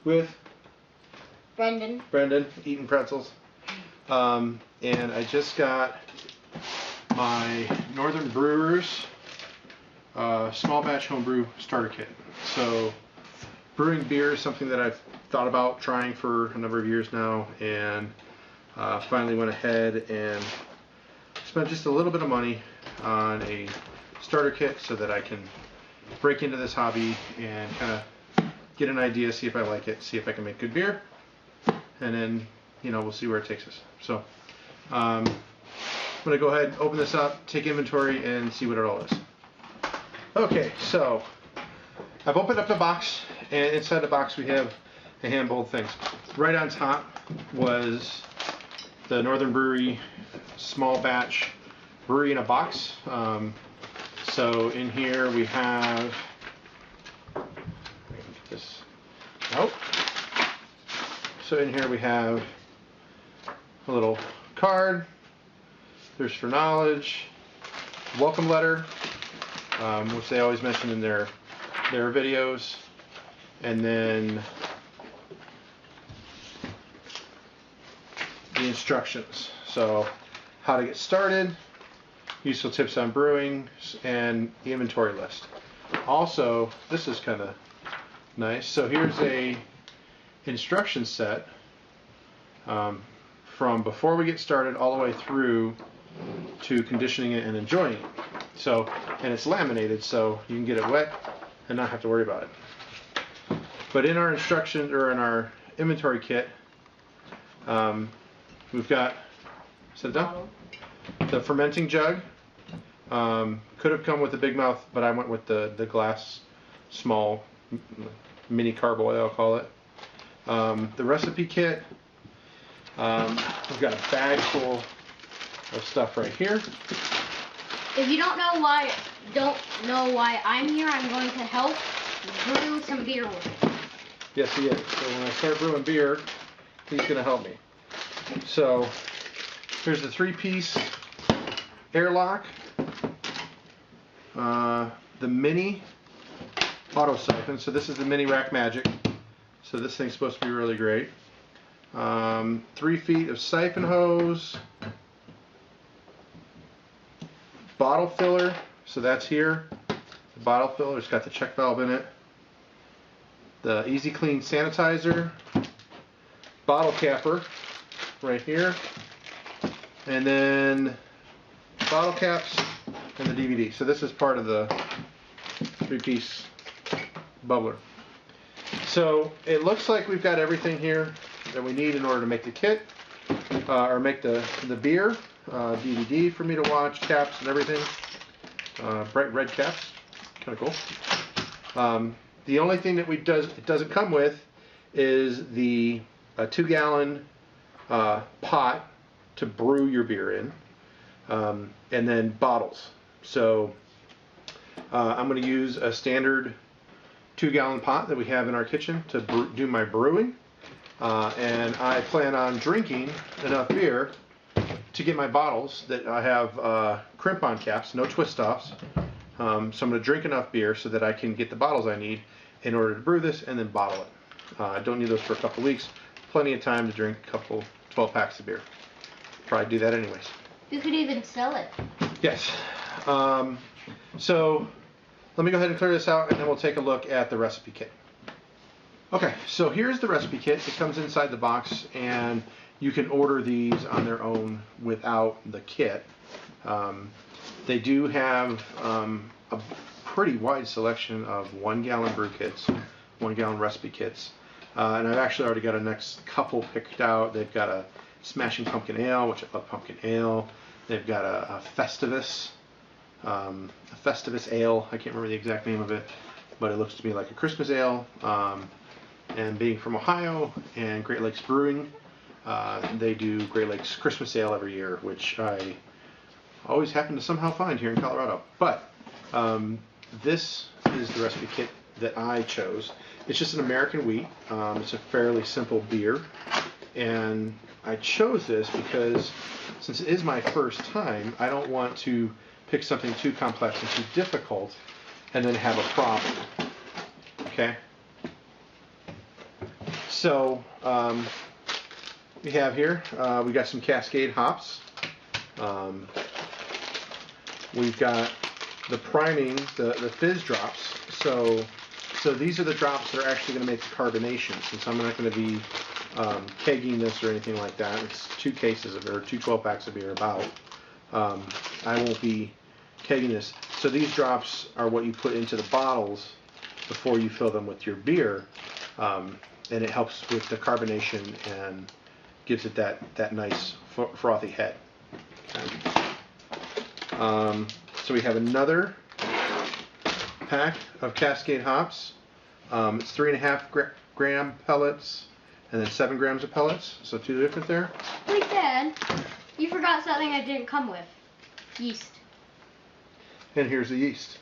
with Brendan eating pretzels. And I just got my Northern Brewers Small Batch Homebrew Starter Kit. So brewing beer is something that I've thought about trying for a number of years now, and finally went ahead and spent just a little bit of money on a starter kit so that I can break into this hobby and kind of get an idea, see if I like it, see if I can make good beer, and then, you know, we'll see where it takes us. So I'm going to go ahead and open this up, take inventory, and see what it all is. Okay, so I've opened up the box, and inside the box we have a handful of things. Right on top was the Northern Brewery Small Batch Brewery in a Box. So in here we have, get this out. So in here we have a little card. There's for knowledge, welcome letter, which they always mention in their videos, and then the instructions. So how to get started, useful tips on brewing, and the inventory list. Also, this is kind of nice. So here's a instruction set from before we get started all the way through to conditioning it and enjoying it. So, and it's laminated, so you can get it wet and not have to worry about it. But in our instruction, or in our inventory kit, we've got, set it down? The fermenting jug. Could have come with a big mouth, but I went with the glass small mini carboy, I'll call it. The recipe kit. We've got a bag full of stuff right here. If you don't know why I'm here, I'm going to help brew some beer with it. Yes, he is. So when I start brewing beer, he's going to help me. So here's the 3-piece airlock, the mini auto siphon. So this is the mini Rack Magic. So this thing's supposed to be really great. 3 feet of siphon hose, bottle filler. So that's here. The bottle filler, it's got the check valve in it. The Easy Clean sanitizer, bottle capper right here, and then bottle caps and the DVD. So this is part of the 3-piece bubbler. So it looks like we've got everything here that we need in order to make the kit, or make the beer. DVD for me to watch, caps and everything. Bright red caps, kind of cool. The only thing that it doesn't come with is the 2-gallon pot to brew your beer in, and then bottles. So I'm going to use a standard 2-gallon pot that we have in our kitchen to do my brewing, and I plan on drinking enough beer to get my bottles that I have crimp-on caps, no twist-offs. So I'm going to drink enough beer so that I can get the bottles I need in order to brew this and then bottle it. I don't need those for a couple weeks. Plenty of time to drink a couple 12 packs of beer. Probably do that anyways. You could even sell it. Yes. So let me go ahead and clear this out, and then we'll take a look at the recipe kit. Okay, so here's the recipe kit. It comes inside the box, and you can order these on their own without the kit. They do have a pretty wide selection of 1-gallon brew kits, 1-gallon recipe kits. And I've actually already got a next couple picked out. They've got a Smashing Pumpkin Ale, which I love pumpkin ale. They've got a Festivus Ale. I can't remember the exact name of it, but it looks to me like a Christmas ale. And being from Ohio and Great Lakes Brewing, they do Great Lakes Christmas Ale every year, which I always happen to somehow find here in Colorado. But this is the recipe kit that I chose. It's just an American wheat. It's a fairly simple beer, and I chose this because since it is my first time, I don't want to pick something too complex and too difficult and then have a problem. Okay? So we have here, we got some Cascade hops. We've got the priming, the fizz drops. So these are the drops that are actually going to make the carbonation. Since I'm not going to be kegging this or anything like that, it's 2 cases of beer, 2 12-packs of beer about. I won't be kegging this. So these drops are what you put into the bottles before you fill them with your beer, and it helps with the carbonation and gives it that nice frothy head. Okay. So we have another pack of Cascade hops. It's 3.5 gram pellets and then 7 grams of pellets. So 2 different there. Wait, Dad, you forgot something I didn't come with. Yeast. And here's the yeast.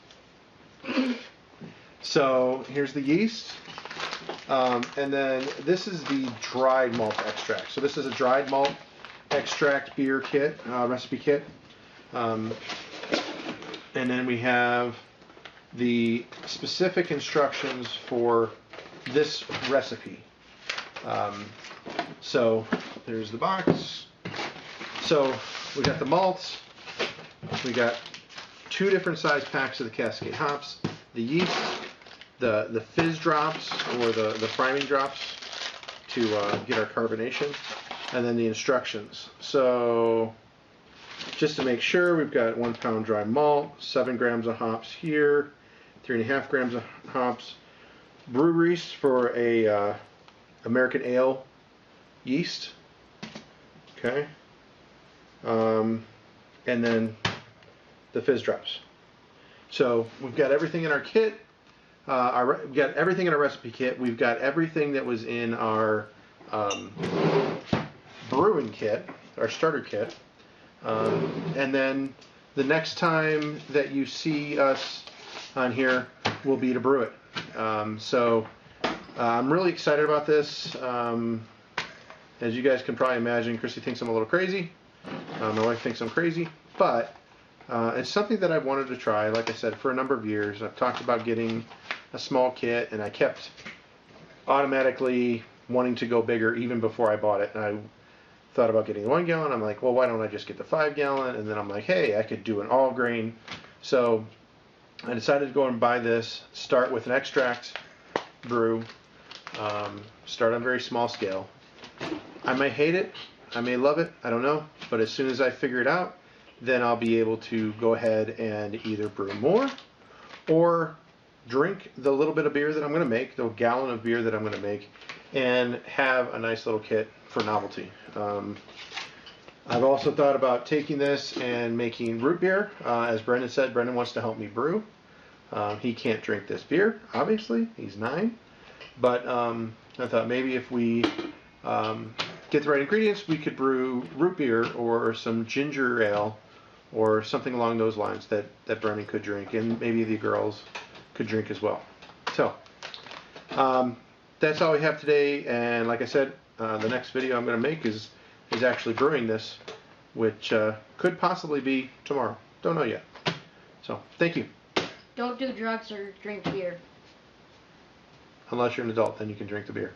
So here's the yeast. And then this is the dried malt extract. So this is a dried malt extract beer kit, recipe kit. And then we have the specific instructions for this recipe. So there's the box. So we got the malts. We got 2 different size packs of the Cascade hops, the yeast, the fizz drops or the priming drops to get our carbonation, and then the instructions. So just to make sure, we've got 1 pound dry malt, 7 grams of hops here, 3.5 grams of hops, brew yeast for a American ale yeast, okay, and then the fizz drops. So we've got everything in our kit. We've got everything in our recipe kit. We've got everything that was in our brewing kit, our starter kit. And then the next time that you see us on here will be to brew it. So I'm really excited about this. As you guys can probably imagine, Chrissy thinks I'm a little crazy. My wife thinks I'm crazy, but it's something that I've wanted to try, like I said, for a number of years. I've talked about getting a small kit, and I kept automatically wanting to go bigger even before I bought it. And I thought about getting the 1 gallon. I'm like, well, why don't I just get the 5 gallon? And then I'm like, hey, I could do an all grain. So I decided to go and buy this, start with an extract brew, start on a very small scale. I may hate it, I may love it, I don't know. But as soon as I figure it out, then I'll be able to go ahead and either brew more or drink the little bit of beer that I'm going to make, the gallon of beer that I'm going to make, and have a nice little kit for novelty. I've also thought about taking this and making root beer. As Brendan said, Brendan wants to help me brew. He can't drink this beer, obviously. He's 9. But I thought maybe if we get the right ingredients, we could brew root beer or some ginger ale or something along those lines that Brendan could drink, and maybe the girls could drink as well. So that's all we have today, and like I said, the next video I'm going to make is actually brewing this, which could possibly be tomorrow. Don't know yet. So thank you. Don't do drugs or drink beer. Unless you're an adult, then you can drink the beer.